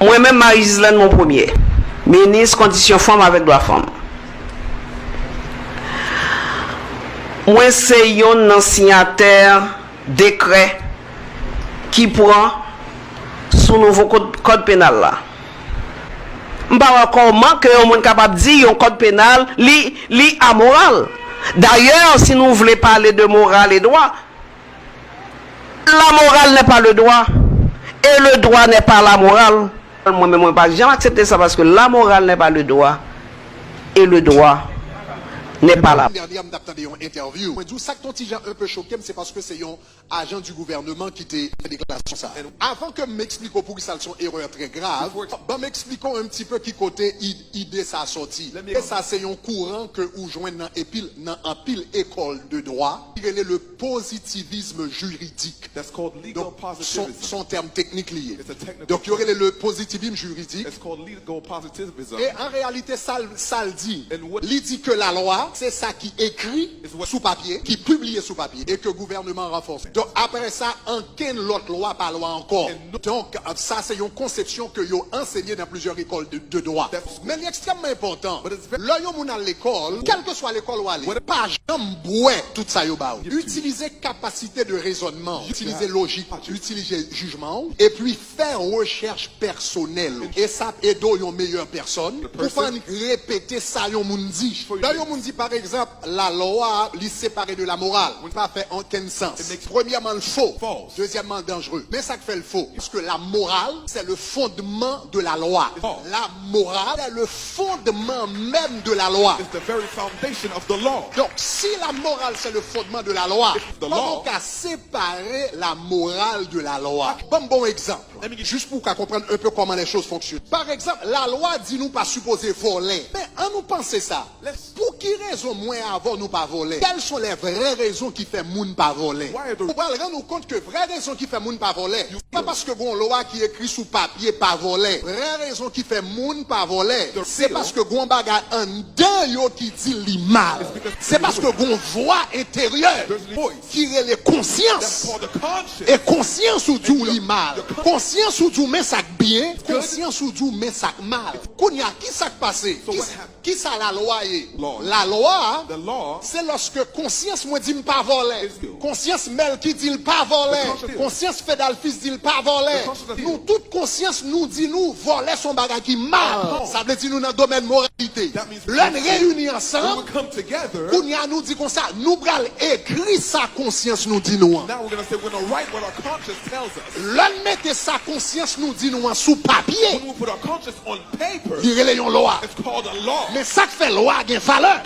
Moi-même, Marie-Gislaine, mon premier. Ministre, condition femme avec droit femme. Moi, c'est un signataire décret qui prend sous nouveau code pénal là. Je ne sais pas comment que on est capable de dire un code pénal li amoral. D'ailleurs, si nous voulons parler de morale et droit, la morale n'est pas le droit et le droit n'est pas la morale. Moi-même, je ne peux pas jamais accepter ça parce que la morale n'est pas le droit et le droit n'est pas là. Dernière, m'attendais une interview. Moi, ça que ton petit un peu choqué, c'est parce que c'est un agent du gouvernement qui t'a déclaration ça. Avant que m'explique pour qui ça sont erreur très grave, ben m'expliquons un petit peu qui côté idée ça sorti. Et ça c'est un courant que ou joindre dans un pile école de droit, qui est le positivisme juridique. Donc, son terme technique lié. Donc il y aurait le positivisme juridique. Et en réalité ça le dit. Il dit que la loi c'est ça qui écrit sous papier, qui publie sous papier et que le gouvernement renforce. Donc après ça, en quelle autre loi par loi encore. Donc ça c'est une conception que vous enseignez dans plusieurs écoles de droit. Mais l'extrêmement important, là vous à l'école, quelle que soit l'école où aller, pas jamais tout ça yo ba. Utiliser capacité de raisonnement, utiliser logique, utiliser jugement et puis faire recherche personnelle. Et ça aide une meilleure personne pour faire répéter ça yon moun dit. Là yon moun dit par exemple, la loi li séparée de la morale. On ne peut pas faire aucun sens. Premièrement, le faux. Deuxièmement, dangereux. Mais ça fait le faux. Parce que la morale, c'est le fondement de la loi. La morale, c'est le fondement même de la loi. Donc, si la morale, c'est le fondement de la loi, comment on peut séparer la morale de la loi? Bon exemple. Juste pour qu'on comprenne un peu comment les choses fonctionnent. Par exemple, la loi dit nous pas supposé voler. Mais en nous penser ça, pour qui raison moins avant nous pas voler? Quelles sont les vraies raisons qui fait moun pas voler? Vous allez rendre compte que vraie raison qui fait moun pas voler, pas parce que bon loi qui écrit sous papier pas voler. Vraie raison qui fait moun pas voler, c'est parce que gon bagay en dedans yo qui dit li mal. C'est parce que gon voix intérieure qui est les consciences. Et conscience ou dit li mal. Conscience ou dit mais ça bien, conscience ou dit mais ça mal. Kounya qui ça passé? Qui ça la loi est? La loi, c'est lorsque conscience moi dit pas voler. Conscience Mel qui dit pas voler. Conscience Fedal fils dit pas voler. Nous toute conscience nous dit nous voler son bagage qui mal. Ça veut dire nous dans le domaine moralité. L'un réunis ensemble. Kounya nous dit comme ça, nous bral écrit sa conscience nous dit nous. L'un mette sa conscience nous dit nous sous papier. Il est une loi. Mais ça fait loi a une valeur.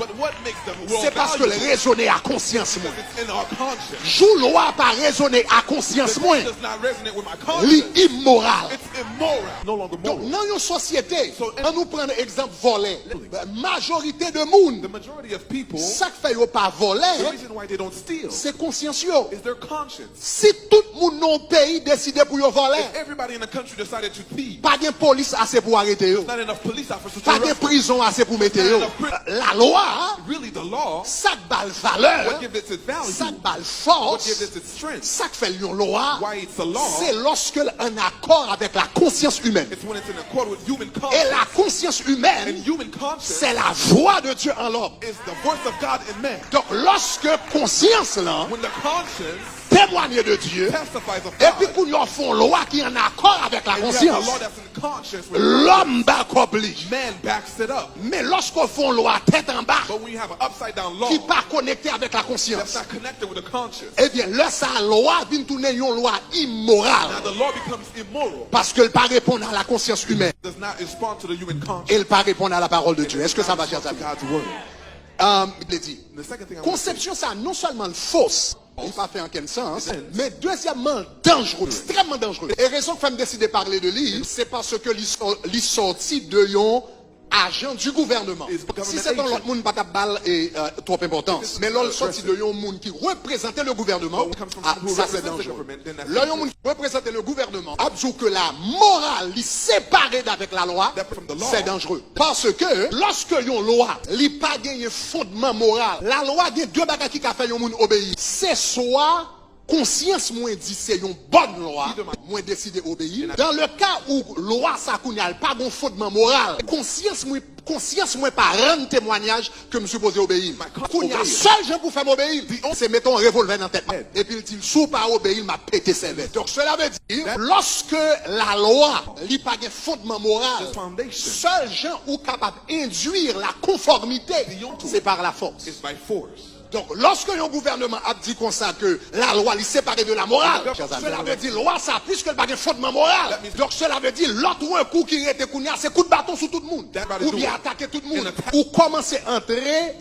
C'est parce que le raisonner à conscience moins. Jou loi pas raisonner à conscience moins. L'immoral. Donc dans une société, on nous prend exemple voler. Majorité de monde. Ça fait yo pas voler. C'est consciencieux. Si tout le monde dans le pays décide pour yo voler. Pas de police assez pour arrêter yo. Pas de prison assez pour mettre yo. La loi, ça balle valeur, ça balle force, ça fait une loi, c'est lorsque en accord avec la conscience humaine. Et la conscience humaine, c'est la voix de Dieu en l'homme. Donc lorsque conscience là, témoigner de Dieu, et puis qu'on y font loi qui est en accord avec la conscience, l'homme oblige. Mais lorsqu'on fait loi tête en bas, qui n'est pas connecté avec la conscience, eh bien, là, sa loi vient tourner une loi immorale. Parce qu'elle ne pas répondre à la conscience humaine. Elle ne pas répondre à la parole de Dieu. Est-ce que ça va, chers amis? Il dit, conception, ça non seulement fausse, il n'a pas fait en quel sens, mais deuxièmement dangereux, extrêmement dangereux. Et raison que femme décide de parler de lui, c'est parce que l'il sorti de yon agent du gouvernement. Si c'est dans l'autre monde, pas ta balle est trop importance. Mais l'autre sorti de yon monde qui représentait le gouvernement, ça c'est dangereux. L'autre monde qui représentait le gouvernement, absou que la morale est séparée d'avec la loi, c'est dangereux. Parce que lorsque yon loi, li pas gagné fondement moral, la loi a deux bagages qui a fait yon monde obéir. C'est soit conscience moins dit c'est une bonne loi, moins décidé d'obéir. Dans le cas où loi ça n'a pas de fondement moral, conscience moins pas rendre témoignage que me supposé obéir. Il y a seul gens pour faire obéir, c'est mettons un revolver dans la tête. Et puis il dit, sous pas obéir, m'a pété ses verres. Donc cela veut dire, lorsque la loi n'a pas de fondement moral, seul gens ou capable d'induire la conformité, c'est par la force. Donc, lorsque un gouvernement a dit comme ça que la loi est séparée de la morale, cela veut dire loi ça puisque le pas de fondement moral. Donc, cela veut dire l'autre ou un coup qui était kounia, c'est coup de bâton sur tout le monde. Ou bien attaquer tout le monde. Ou commencer à entrer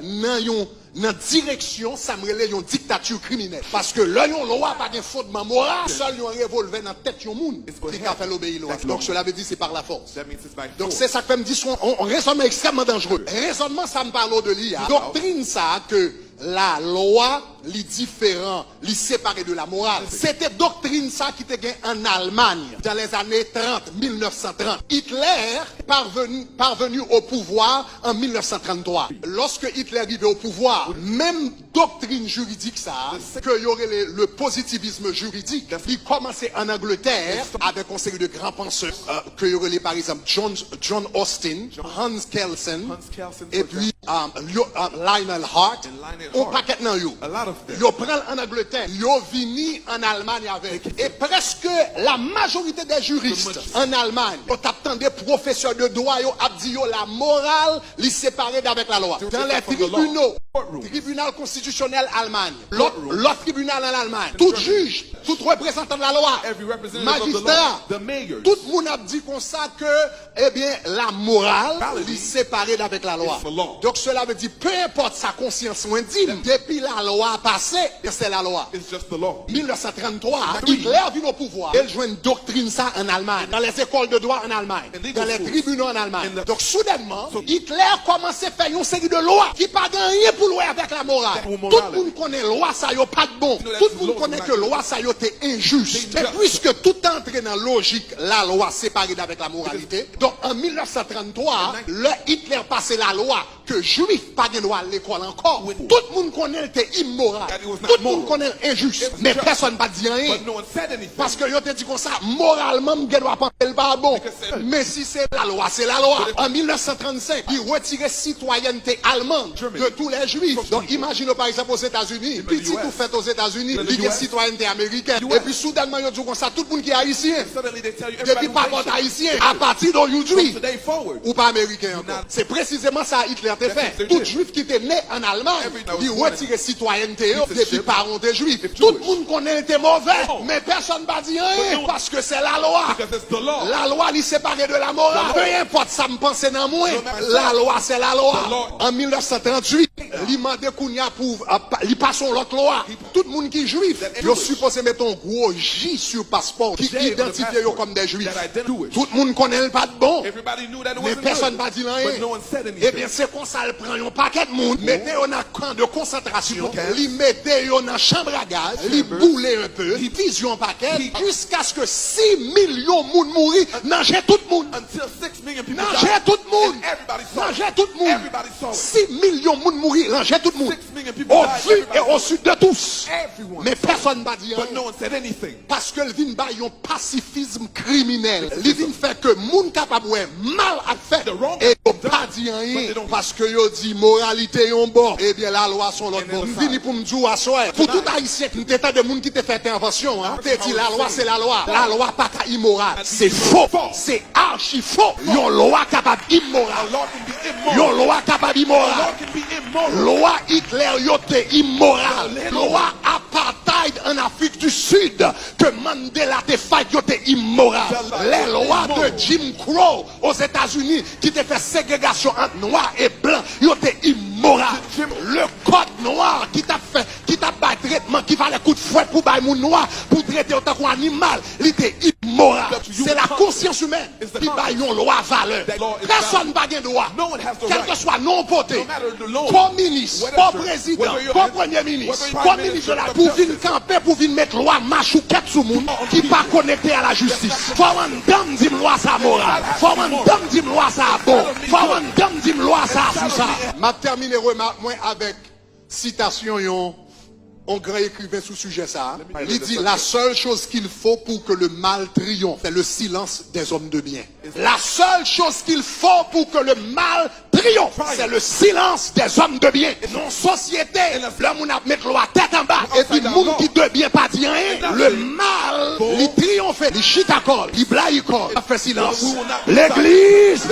dans direction, ça me relève une dictature criminelle. Parce que là, yon loi pas de fondement moral, seul yon revolver dans la tête yon monde qui a fait l'obéir loi. Donc, cela veut dire c'est par la force. Donc, c'est ça que me dit un raisonnement extrêmement dangereux. Raisonnement, ça me parle de l'IA. Doctrine ça que la loi, les différents, les séparés de la morale. C'était doctrine ça qui était gain en Allemagne dans les années 30, 1930. Hitler parvenu au pouvoir en 1933. Lorsque Hitler arrivait au pouvoir, même doctrine juridique ça, que y aurait le positivisme juridique, il commençait en Angleterre avec un série de grands penseurs, que y aurait par exemple John Austin, Hans Kelsen, et puis Lionel Hart. On paquet nan yo. Yo prend en Angleterre, yo vini en Allemagne avec. Et presque la majorité des juristes en Allemagne, on t'attend des professeurs de droit, yo a dit yo la morale li séparée d'avec la loi. Dans les tribunaux, tribunal constitutionnel Allemagne, l'autre tribunal en Allemagne, tout juge, tout représentant de la loi, magistrat, tout le monde a dit comme ça que, eh bien, la morale li séparée d'avec la loi. Donc cela veut dire, peu importe sa conscience moins dit, depuis la loi a passé, c'est la loi. 1933, Hitler vient au pouvoir. Il joue une doctrine ça en Allemagne, dans les écoles de droit en Allemagne, dans les tribunaux en Allemagne. Donc soudainement, Hitler commence à faire une série de lois qui pas rien pour louer avec la morale. Tout le monde connaît loi ça yo pas de bon. Tout le monde connaît que loi ça yo était injuste. Et puisque tout entre dans logique, la loi séparée d'avec la moralité. Donc en 1933, le Hitler passait la loi que juif pas de droit à l'école encore. Tout le monde connaît était immoral. Tout le monde connaît injuste. Mais personne n'a dit rien. Parce que yo te dit comme ça, moralement, je dois penser le pas bon. Mais si c'est la loi, c'est la loi. En 1935, il retirait citoyenneté allemande de tous les juifs. Donc imagine par exemple aux États-Unis, petit tout fait aux États-Unis, il y a citoyenneté américaine. Et puis soudainement, il dit comme ça, tout le monde qui est haïtien. Depuis pas contre haïtien, à partir d'aujourd'hui, ou pas américain encore. C'est précisément ça Hitler t'a fait. Tout juif qui était né en Allemagne, il retirait citoyenneté depuis parents des juifs. Tout le monde connaît était mauvais, mais personne ne va dire rien parce que c'est la loi. La loi est séparée de la morale. Peu importe ça me pense dans moi, la loi c'est la loi. En 1938, il m'a demandé pour il passe l'autre loi. Tout le monde qui est juif, il est supposé mettre un gros J sur passeport qui identifie comme des juifs. Tout le monde connaît pas de bon, mais personne ne va dire rien. Eh bien c'est qu'on ça le prend un paquet de monde, mettez on a camp de concentration, li mettez on a chambre à gaz, li boule un peu, li vision un paquet, jusqu'à ce que 6 millions de monde mourir, nager tout le monde. Nager tout le monde. Nager tout le monde. 6 millions de monde mourir, nager tout le monde. Au vu et au sud de tous. Mais personne ne va dire rien. Parce que le vin ba yon pacifisme criminel. Le vin fait que monde capable mal à faire et pas dire rien parce que yo dit moralité yon bon. Eh bien la loi sont l'autre bon. Vini pour me dire à soi. Pour tout haïtien qui était de monde qui te fait intervention, hein. Te dit la loi c'est la loi. La loi pas immorale. C'est faux. C'est archi faux. Yon loi capable immoral. Yon loi capable immoral. Loi Hitler yote immoral. Loi apartheid en Afrique du Sud que Mandela te fait yote immoral. Les lois de Jim Crow aux États-Unis qui te fait ségrégation entre noirs et blancs yote immoral. Le code noir qui t'a fait, qui t'a pas traitement, qui va les coups de fouet pour bailler mon noir, pour traiter autant qu'un animal, il était immoral. C'est la conscience humaine qui baille une loi valeur. Personne n'a pas de droit. Quel que soit non voté, comme ministre, comme président, comme premier ministre, comme ministre de la pour venir camper, pour venir mettre loi marche ou quête sous monde qui pas connecté à la justice. Faut un dame dit loi ça morale. Faut un dame dit loi ça bon. Faut un dame dit loi ça sous ça. M'a terminé remarque moi avec citation yon un grand écrivain sous sujet ça. Il dit la seule chose qu'il faut pour que le mal triomphe, c'est le silence des hommes de bien. La seule chose qu'il faut pour que le mal triomphe, c'est le silence des hommes de bien. Non société, l'homme on a mettre la tête en bas, et puis le monde qui de bien pas dire rien, le mal, il triomphe, il chitakol, il blaïkol, il fait silence. L'église,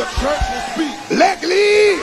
l'église.